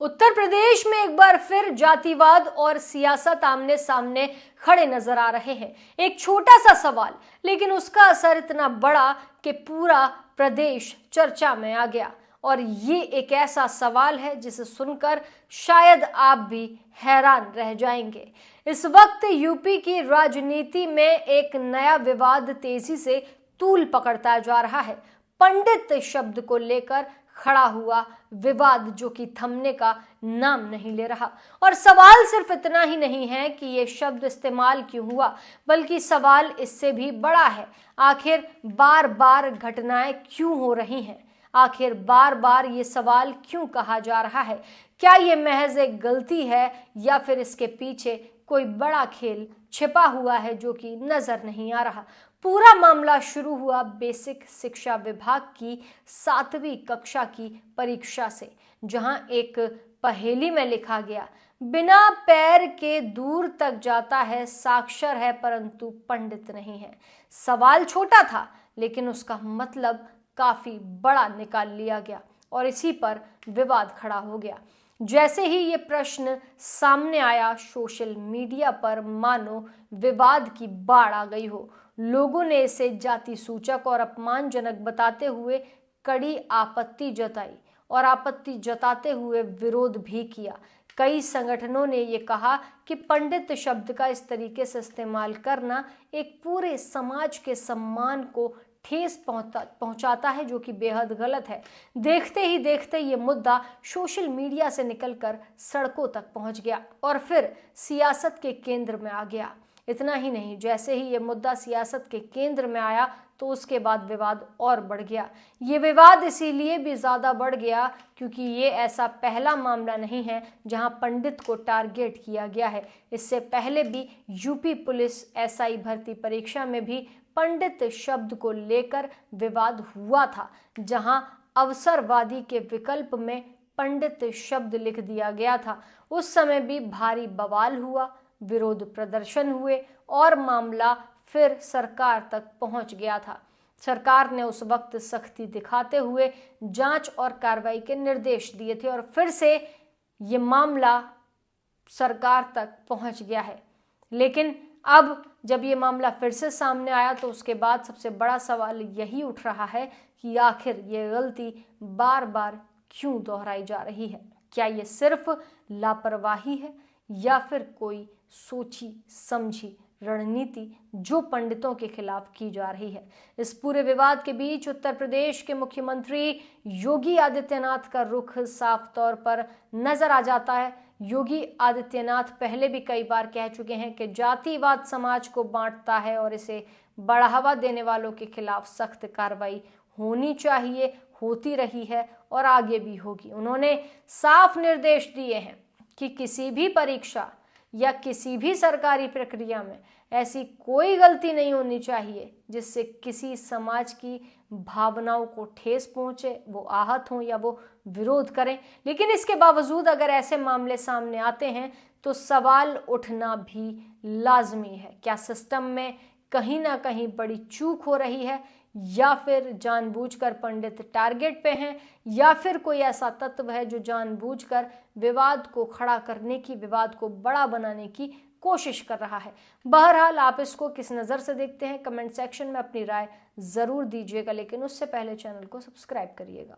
उत्तर प्रदेश में एक बार फिर जातिवाद और सियासत आमने सामने खड़े नजर आ रहे हैं। एक छोटा सा सवाल, लेकिन उसका असर इतना बड़ा कि पूरा प्रदेश चर्चा में आ गया। और ये एक ऐसा सवाल है जिसे सुनकर शायद आप भी हैरान रह जाएंगे। इस वक्त यूपी की राजनीति में एक नया विवाद तेजी से तूल पकड़ता जा रहा है। पंडित शब्द को लेकर खड़ा हुआ विवाद जो कि थमने का नाम नहीं ले रहा। और सवाल सिर्फ इतना ही नहीं है कि यह शब्द इस्तेमाल क्यों हुआ, बल्कि सवाल इससे भी बड़ा है। आखिर बार बार घटनाएं क्यों हो रही हैं? आखिर बार बार ये सवाल क्यों कहा जा रहा है? क्या ये महज एक गलती है या फिर इसके पीछे कोई बड़ा खेल छिपा हुआ है जो कि नजर नहीं आ रहा? पूरा मामला शुरू हुआ बेसिक शिक्षा विभाग की 7वीं कक्षा की परीक्षा से, जहां एक पहेली में लिखा गया, बिना पैर के दूर तक जाता है, साक्षर है परंतु पंडित नहीं है। सवाल छोटा था, लेकिन उसका मतलब काफी बड़ा निकाल लिया गया और इसी पर विवाद खड़ा हो गया। जैसे ही ये प्रश्न सामने आया, सोशल मीडिया पर मानो विवाद की बाढ़ आ गई हो। लोगों ने इसे जाति सूचक और अपमानजनक बताते हुए कड़ी आपत्ति जताई और आपत्ति जताते हुए विरोध भी किया। कई संगठनों ने ये कहा कि पंडित शब्द का इस तरीके से इस्तेमाल करना एक पूरे समाज के सम्मान को ठेस पहुंचाता है, जो कि बेहद गलत है। देखते ही देखते ये मुद्दा सोशल मीडिया से निकलकर सड़कों तक पहुंच गया और फिर सियासत के केंद्र में आ गया। इतना ही नहीं, जैसे ही ये मुद्दा सियासत के केंद्र में आया तो उसके बाद विवाद और बढ़ गया। ये विवाद इसीलिए भी ज़्यादा बढ़ गया क्योंकि ये ऐसा पहला मामला नहीं है जहां पंडित को टारगेट किया गया है। इससे पहले भी यूपी पुलिस एसआई भर्ती परीक्षा में भी पंडित शब्द को लेकर विवाद हुआ था, जहां अवसरवादी के विकल्प में पंडित शब्द लिख दिया गया था। उस समय भी भारी बवाल हुआ, विरोध प्रदर्शन हुए और मामला फिर सरकार तक पहुंच गया था। सरकार ने उस वक्त सख्ती दिखाते हुए जांच और कार्रवाई के निर्देश दिए थे और फिर से ये मामला सरकार तक पहुंच गया है। लेकिन अब जब ये मामला फिर से सामने आया तो उसके बाद सबसे बड़ा सवाल यही उठ रहा है कि आखिर ये गलती बार बार क्यों दोहराई जा रही है? क्या ये सिर्फ लापरवाही है या फिर कोई सोची समझी रणनीति जो पंडितों के खिलाफ की जा रही है? इस पूरे विवाद के बीच उत्तर प्रदेश के मुख्यमंत्री योगी आदित्यनाथ का रुख साफ तौर पर नजर आ जाता है। योगी आदित्यनाथ पहले भी कई बार कह चुके हैं कि जातिवाद समाज को बांटता है और इसे बढ़ावा देने वालों के खिलाफ सख्त कार्रवाई होनी चाहिए, होती रही है और आगे भी होगी। उन्होंने साफ निर्देश दिए हैं कि किसी भी परीक्षा या किसी भी सरकारी प्रक्रिया में ऐसी कोई गलती नहीं होनी चाहिए जिससे किसी समाज की भावनाओं को ठेस पहुंचे, वो आहत हों या वो विरोध करें। लेकिन इसके बावजूद अगर ऐसे मामले सामने आते हैं तो सवाल उठना भी लाजमी है। क्या सिस्टम में कहीं ना कहीं बड़ी चूक हो रही है, या फिर जानबूझकर पंडित टारगेट पे हैं, या फिर कोई ऐसा तत्व है जो जानबूझकर विवाद को खड़ा करने की, विवाद को बड़ा बनाने की कोशिश कर रहा है? बहरहाल आप इसको किस नज़र से देखते हैं, कमेंट सेक्शन में अपनी राय ज़रूर दीजिएगा। लेकिन उससे पहले चैनल को सब्सक्राइब करिएगा।